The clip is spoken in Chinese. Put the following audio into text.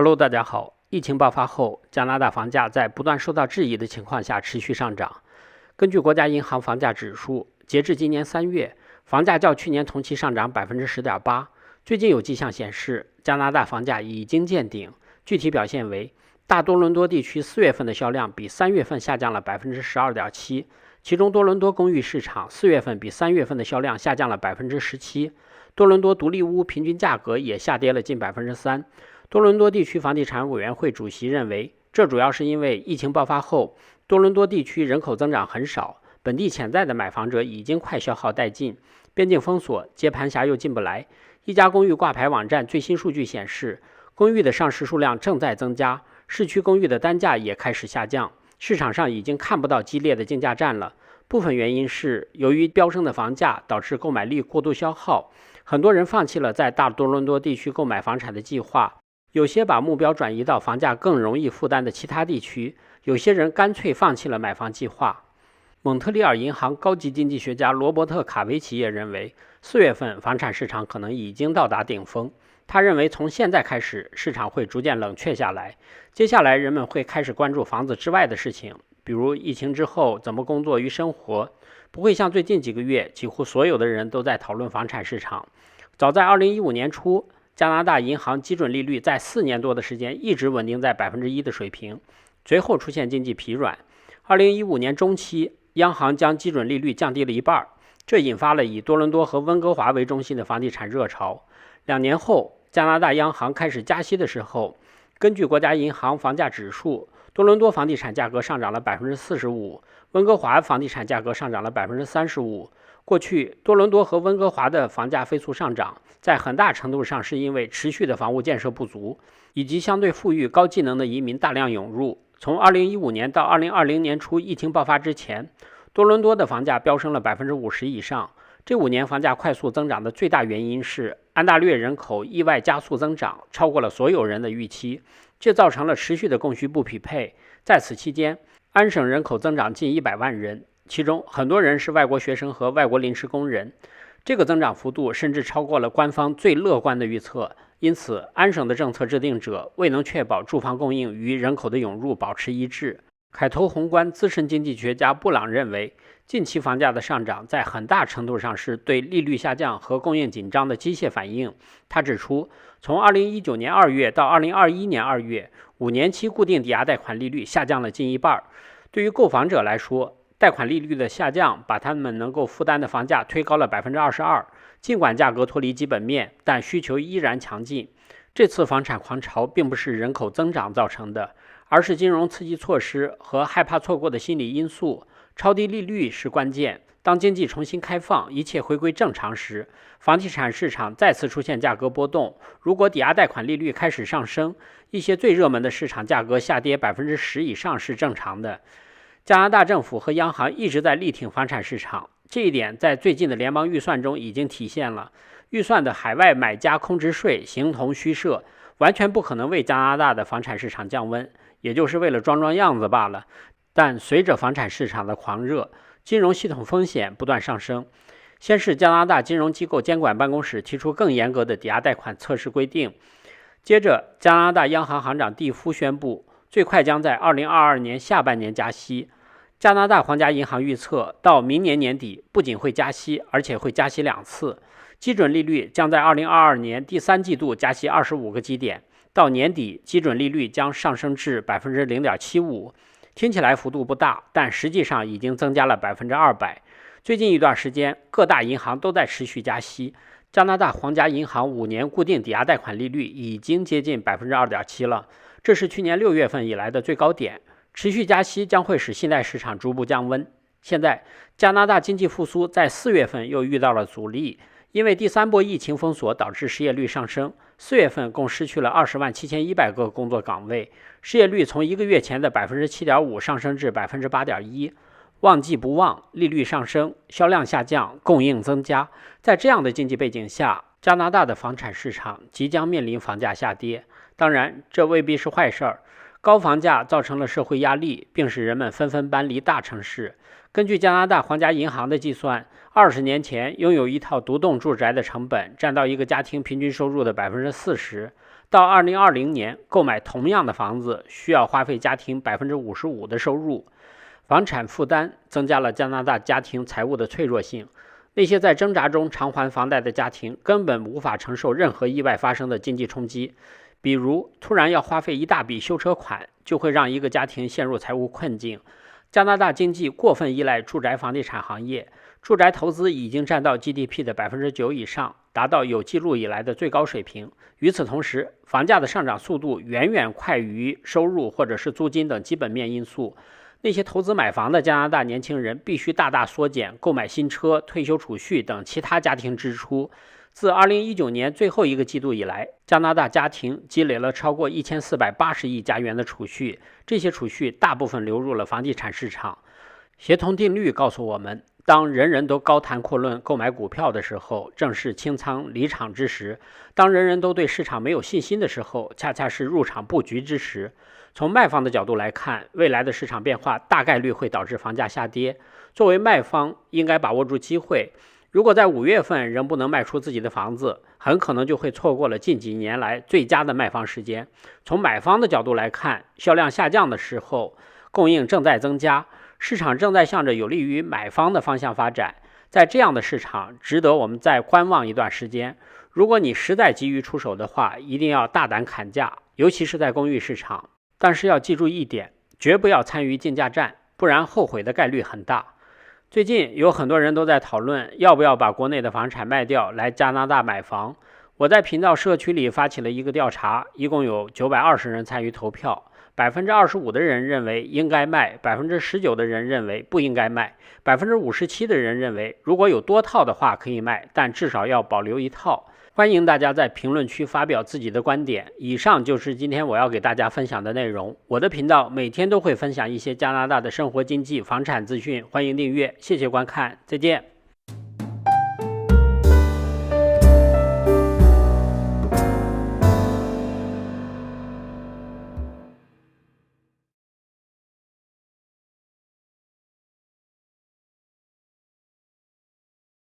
Hello，大家好。疫情爆发后，加拿大房价在不断受到质疑的情况下持续上涨。根据国家银行房价指数，截至今年3月，房价较去年同期上涨 10.8%。最近有迹象显示，加拿大房价已经见顶。具体表现为，大多伦多地区4月份的销量比3月份下降了 12.7%， 其中多伦多公寓市场4月份比3月份的销量下降了 17%。多伦多独立屋平均价格也下跌了近 3%。多伦多地区房地产委员会主席认为，这主要是因为疫情爆发后，多伦多地区人口增长很少，本地潜在的买房者已经快消耗殆尽，边境封锁，接盘侠又进不来。一家公寓挂牌网站最新数据显示，公寓的上市数量正在增加，市区公寓的单价也开始下降，市场上已经看不到激烈的竞价战了。部分原因是由于飙升的房价导致购买力过度消耗，很多人放弃了在大多伦多地区购买房产的计划。有些把目标转移到房价更容易负担的其他地区，有些人干脆放弃了买房计划。蒙特利尔银行高级经济学家罗伯特·卡维奇也认为，4月份房产市场可能已经到达顶峰。他认为从现在开始，市场会逐渐冷却下来，接下来人们会开始关注房子之外的事情，比如疫情之后怎么工作与生活，不会像最近几个月几乎所有的人都在讨论房产市场。早在2015年初，加拿大银行基准利率在4年多的时间一直稳定在 1% 的水平，随后出现经济疲软。2015年中期，央行将基准利率降低了一半，这引发了以多伦多和温哥华为中心的房地产热潮。2年后，加拿大央行开始加息的时候，根据国家银行房价指数，多伦多房地产价格上涨了 45%， 温哥华房地产价格上涨了 35%。过去，多伦多和温哥华的房价飞速上涨，在很大程度上是因为持续的房屋建设不足，以及相对富裕、高技能的移民大量涌入。从2015年到2020年初疫情爆发之前，多伦多的房价飙升了 50% 以上。这5年房价快速增长的最大原因是安大略人口意外加速增长，超过了所有人的预期，这造成了持续的供需不匹配。在此期间，安省人口增长近100万人。其中很多人是外国学生和外国临时工人，这个增长幅度甚至超过了官方最乐观的预测。因此，安省的政策制定者未能确保住房供应与人口的涌入保持一致。凯投宏观资深经济学家布朗认为，近期房价的上涨在很大程度上是对利率下降和供应紧张的机械反应。他指出，从2019年2月到2021年2月，5年期固定抵押贷款利率下降了近一半。对于购房者来说，贷款利率的下降把他们能够负担的房价推高了 22%， 尽管价格脱离基本面，但需求依然强劲。这次房产狂潮并不是人口增长造成的，而是金融刺激措施和害怕错过的心理因素。超低利率是关键，当经济重新开放，一切回归正常时，房地产市场再次出现价格波动。如果抵押贷款利率开始上升，一些最热门的市场价格下跌 10% 以上是正常的。加拿大政府和央行一直在力挺房产市场，这一点在最近的联邦预算中已经体现了。预算的海外买家空置税形同虚设，完全不可能为加拿大的房产市场降温，也就是为了装样子罢了。但随着房产市场的狂热，金融系统风险不断上升。先是加拿大金融机构监管办公室提出更严格的抵押贷款测试规定，接着加拿大央行行长蒂夫宣布，最快将在2022年下半年加息。加拿大皇家银行预测，到明年年底不仅会加息，而且会加息2次。基准利率将在2022年第3季度加息25个基点，到年底基准利率将上升至 0.75%。听起来幅度不大，但实际上已经增加了 200%。最近一段时间，各大银行都在持续加息。加拿大皇家银行5年固定抵押贷款利率已经接近 2.7% 了，这是去年6月份以来的最高点。持续加息将会使信贷市场逐步降温。现在，加拿大经济复苏在4月份又遇到了阻力，因为第3波疫情封锁导致失业率上升。4月份共失去了207100个工作岗位，失业率从1个月前的 7.5% 上升至 8.1%。旺季不旺，利率上升，销量下降，供应增加。在这样的经济背景下，加拿大的房产市场即将面临房价下跌。当然，这未必是坏事儿。高房价造成了社会压力，并使人们纷纷搬离大城市。根据加拿大皇家银行的计算，20年前拥有一套独栋住宅的成本占到一个家庭平均收入的 40%，到2020年，购买同样的房子需要花费家庭55%的收入。房产负担增加了加拿大家庭财务的脆弱性。那些在挣扎中偿还房贷的家庭根本无法承受任何意外发生的经济冲击，比如突然要花费一大笔修车款，就会让一个家庭陷入财务困境。加拿大经济过分依赖住宅房地产行业，住宅投资已经占到 GDP 的9%以上，达到有记录以来的最高水平。与此同时，房价的上涨速度远远快于收入或者是租金等基本面因素。那些投资买房的加拿大年轻人必须大大缩减购买新车、退休储蓄等其他家庭支出。自2019年最后一个季度以来，加拿大家庭积累了超过1480亿加元的储蓄，这些储蓄大部分流入了房地产市场。协同定律告诉我们，当人人都高谈阔论购买股票的时候，正是清仓离场之时；当人人都对市场没有信心的时候，恰恰是入场布局之时。从卖方的角度来看，未来的市场变化大概率会导致房价下跌。作为卖方，应该把握住机会。如果在5月份仍不能卖出自己的房子，很可能就会错过了近几年来最佳的卖方时间。从买方的角度来看，销量下降的时候，供应正在增加，市场正在向着有利于买方的方向发展。在这样的市场，值得我们再观望一段时间。如果你实在急于出手的话，一定要大胆砍价，尤其是在公寓市场。但是要记住一点，绝不要参与竞价战，不然后悔的概率很大。最近有很多人都在讨论要不要把国内的房产卖掉来加拿大买房。我在频道社区里发起了一个调查，一共有920人参与投票。25%的人认为应该卖，19%的人认为不应该卖，57%的人认为如果有多套的话可以卖，但至少要保留一套。欢迎大家在评论区发表自己的观点。以上就是今天我要给大家分享的内容。我的频道每天都会分享一些加拿大的生活经济、房产资讯，欢迎订阅。谢谢观看，再见。